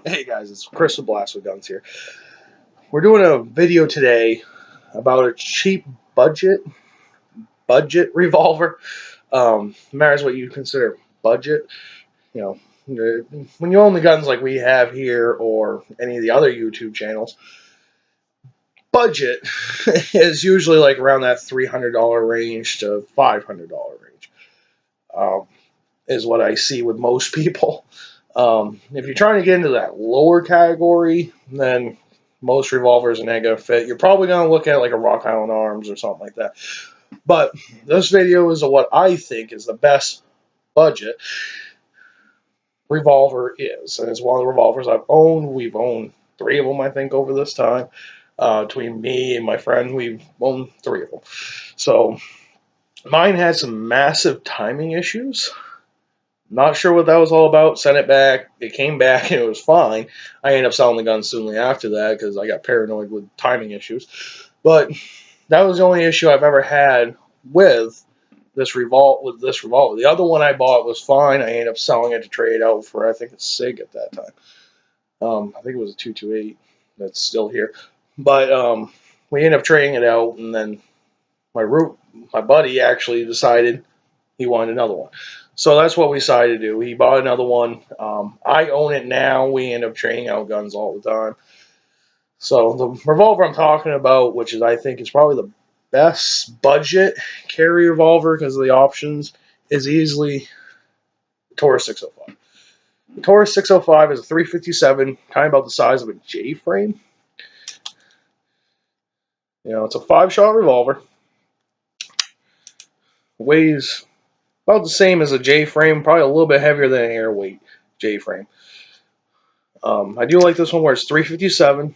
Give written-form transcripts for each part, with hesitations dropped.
Hey guys, it's Chris with Blast with Guns here. We're doing a video today about a cheap budget revolver. Matters what you consider budget. You when you own the guns like we have here or any of the other YouTube channels, budget is usually like around that $300 range to $500 range. Um, is what I see with most people. If you're trying to get into that lower category, then most revolvers are not going to fit. You're probably going to look at like a Rock Island Arms or something like that. But this video is what I think is the best budget revolver is. And it's one of the revolvers I've owned. We've owned three of them, I think, over this time. Between me and my friend, we've owned three of them. So mine had some massive timing issues. Not sure what that was all about. Sent it back. It came back and it was fine. I ended up selling the gun soon after that because I got paranoid with timing issues. But that was the only issue I've ever had with this revolver. The other one I bought was fine. I ended up selling it to trade out for, I think, a SIG at that time. I think it was a 228 that's still here. But we ended up trading it out, and then my buddy actually decided he wanted another one. So that's what we decided to do. He bought another one. I own it now. We end up trading out guns all the time. So the revolver I'm talking about, which is I think is probably the best budget carry revolver because of the options, is easily the Taurus 605. The Taurus 605 is a 357, kind of about the size of a J frame. It's a 5-shot revolver. Weighs about the same as a J frame, probably a little bit heavier than an airweight J frame. I do like this one where it's 357,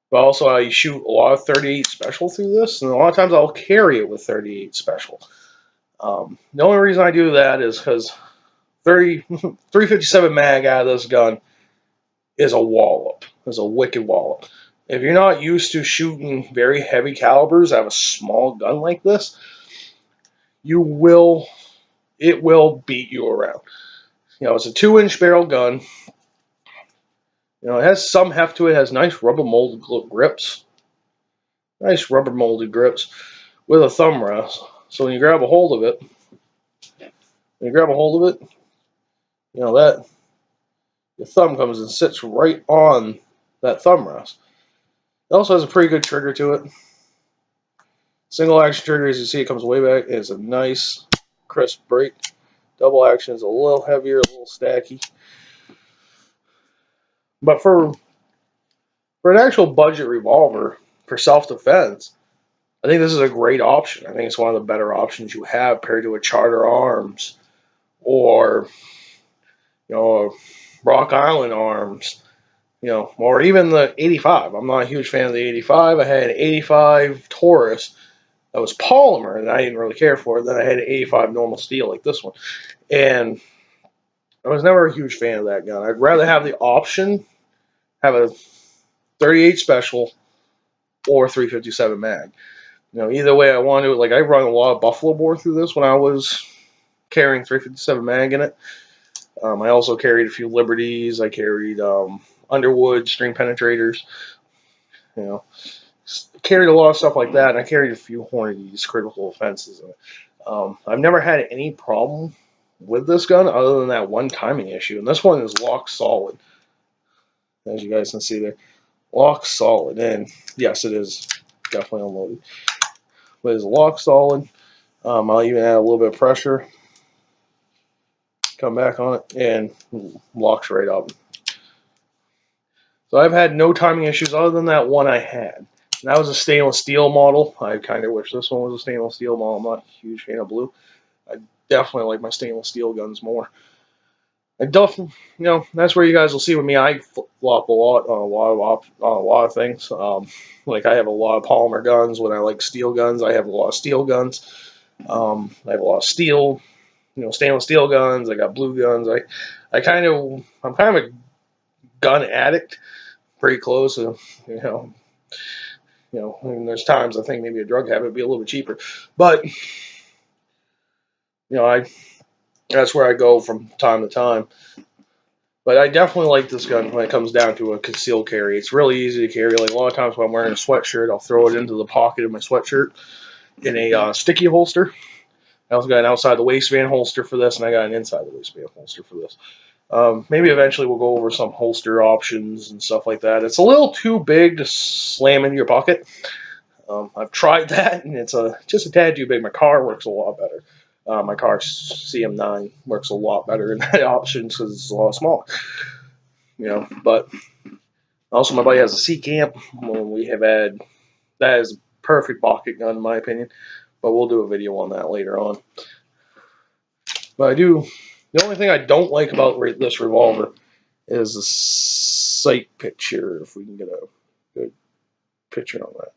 but also I shoot a lot of 38 special through this, and a lot of times I'll carry it with 38 special. The only reason I do that is because 357 mag out of this gun is a wallop. It's a wicked wallop. If you're not used to shooting very heavy calibers out of a small gun like this, it will beat you around. It's a 2-inch barrel gun. It has some heft to it. It has nice rubber molded grips. Nice rubber molded grips with a thumb rest. So when you grab a hold of it, that your thumb comes and sits right on that thumb rest. It also has a pretty good trigger to it. Single action trigger, as you see, it comes way back. It's a nice, crisp break. Double action is a little heavier, a little stacky. But for an actual budget revolver for self-defense, I think this is a great option. I think it's one of the better options you have paired to a Charter Arms or Rock Island Arms, or even the 85. I'm not a huge fan of the 85. I had an 85 Taurus that was polymer, and I didn't really care for it. Then I had an 85 normal steel like this one, and I was never a huge fan of that gun. I'd rather have the option, have a 38 special or 357 mag. Either way I want to. Like I run a lot of buffalo bore through this when I was carrying 357 mag in it. I also carried a few Liberties. I carried Underwood string penetrators. Carried a lot of stuff like that, and I carried a few Hornady's critical offenses in it. I've never had any problem with this gun other than that one timing issue, and this one is lock solid, as you guys can see there. Lock solid, and yes, it is definitely unloaded, but it's lock solid. I'll even add a little bit of pressure, come back on it, and locks right up. So I've had no timing issues other than that one I had. And that was a stainless steel model. I kind of wish this one was a stainless steel model. I'm not a huge fan of blue. I definitely like my stainless steel guns more. I definitely, that's where you guys will see with me. I flip-flop a lot of things. Like I have a lot of polymer guns. When I like steel guns, I have a lot of steel guns. I have a lot of steel, stainless steel guns. I got blue guns. I'm kind of a gun addict, pretty close. And there's times I think maybe a drug habit would be a little bit cheaper, but that's where I go from time to time. But I definitely like this gun when it comes down to a concealed carry. It's really easy to carry. Like a lot of times when I'm wearing a sweatshirt, I'll throw it into the pocket of my sweatshirt in a sticky holster. I also got an outside the waistband holster for this, and I got an inside the waistband holster for this. Maybe eventually we'll go over some holster options and stuff like that. It's a little too big to slam into your pocket. I've tried that, and it's just a tad too big. My car works a lot better. My car's CM9 works a lot better in that option because it's a lot smaller. But also my buddy has a C camp. We have had that is a perfect pocket gun in my opinion. But we'll do a video on that later on. But the only thing I don't like about this revolver is the sight picture. If we can get a good picture on that.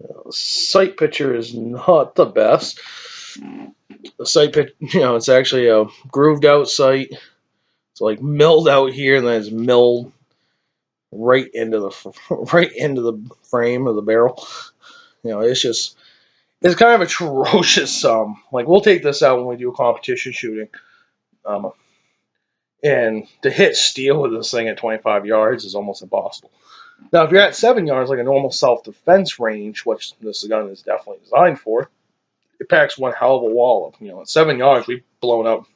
The sight picture is not the best. The sight picture, it's actually a grooved out sight. It's like milled out here, and then it's milled right into the frame of the barrel. It's kind of atrocious. Like we'll take this out when we do competition shooting. And to hit steel with this thing at 25 yards is almost impossible. Now, if you're at 7 yards, like a normal self-defense range, which this gun is definitely designed for, it packs one hell of a wallop. At 7 yards, we've blown up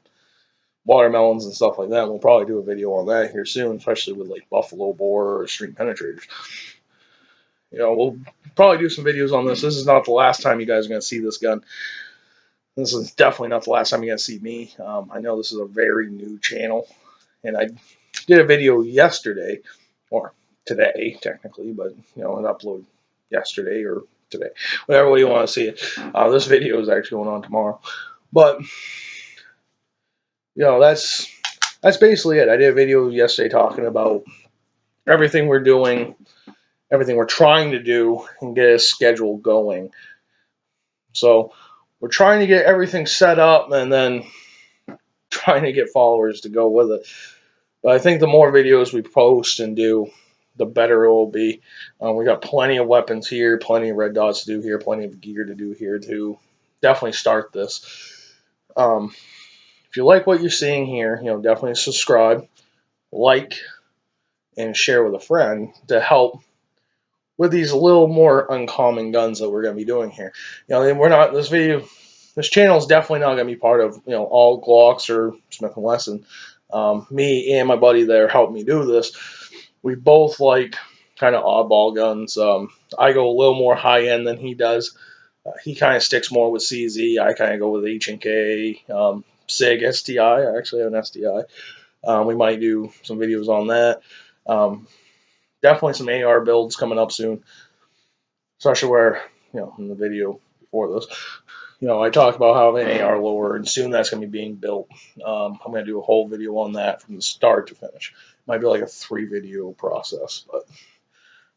watermelons and stuff like that. We'll probably do a video on that here soon, especially with like buffalo bore or stream penetrators. We'll probably do some videos on this. This is not the last time you guys are going to see this gun. This is definitely not the last time you're going to see me. I know this is a very new channel, and I did a video yesterday, or today technically, but it uploaded yesterday or today, whatever way you want to see it. This video is actually going on tomorrow, but that's basically it. I did a video yesterday talking about everything we're doing, everything we're trying to do, and get a schedule going. So we're trying to get everything set up and then trying to get followers to go with it. But I think the more videos we post and do, the better it will be. We got plenty of weapons here, plenty of red dots to do here, plenty of gear to do here to definitely start this. If you like what you're seeing here, definitely subscribe, like, and share with a friend to help with these little more uncommon guns that we're going to be doing here. We're not this channel is definitely not going to be part of all Glocks or Smith & Wesson. Me and my buddy there helped me do this. We both like kind of oddball guns. I go a little more high end than he does. He kind of sticks more with CZ. I kind of go with H&K, SIG, STI. I actually have an STI. We might do some videos on that. Definitely some AR builds coming up soon, especially where, in the video before this, I talked about how an AR lower, and soon that's going to be being built. I'm going to do a whole video on that from the start to finish. Might be like a 3-video process, but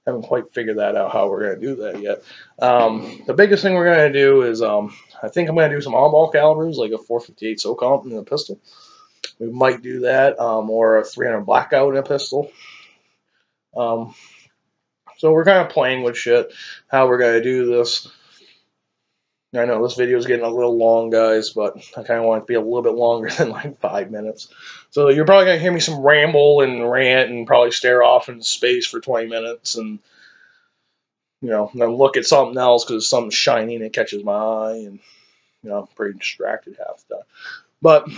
I haven't quite figured that out how we're going to do that yet. The biggest thing we're going to do is I think I'm going to do some oddball calibers, like a 458 SOCOMP in a pistol. We might do that, or a 300 Blackout in a pistol. So we're kind of playing with shit, how we're going to do this. I know this video is getting a little long, guys, but I kind of want it to be a little bit longer than like 5 minutes. So you're probably going to hear me some ramble and rant and probably stare off into space for 20 minutes and, then look at something else because something's shiny and it catches my eye, and, I'm pretty distracted half the time. But,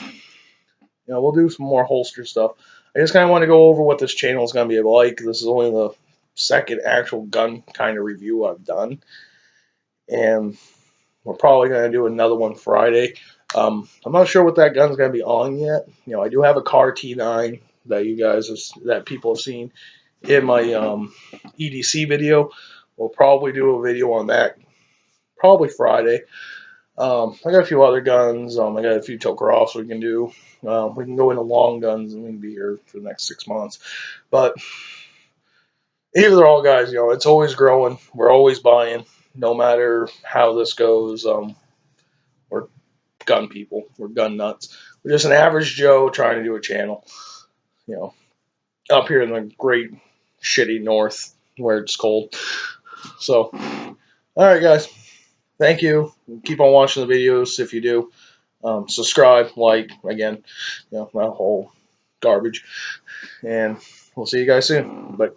we'll do some more holster stuff. I just kind of want to go over what this channel is going to be like. This is only the second actual gun kind of review I've done. And we're probably going to do another one Friday. I'm not sure what that gun's going to be on yet. I do have a CAR T9 that people have seen in my EDC video. We'll probably do a video on that probably Friday. I got a few other guns. I got a few Tokarovs we can do. We can go into long guns and we can be here for the next 6 months. But either all, guys, it's always growing. We're always buying. No matter how this goes, we're gun people. We're gun nuts. We're just an average Joe trying to do a channel, up here in the great shitty north where it's cold. So, all right, guys. Thank you. Keep on watching the videos if you do. Subscribe, like, again, that whole garbage. And we'll see you guys soon. Bye.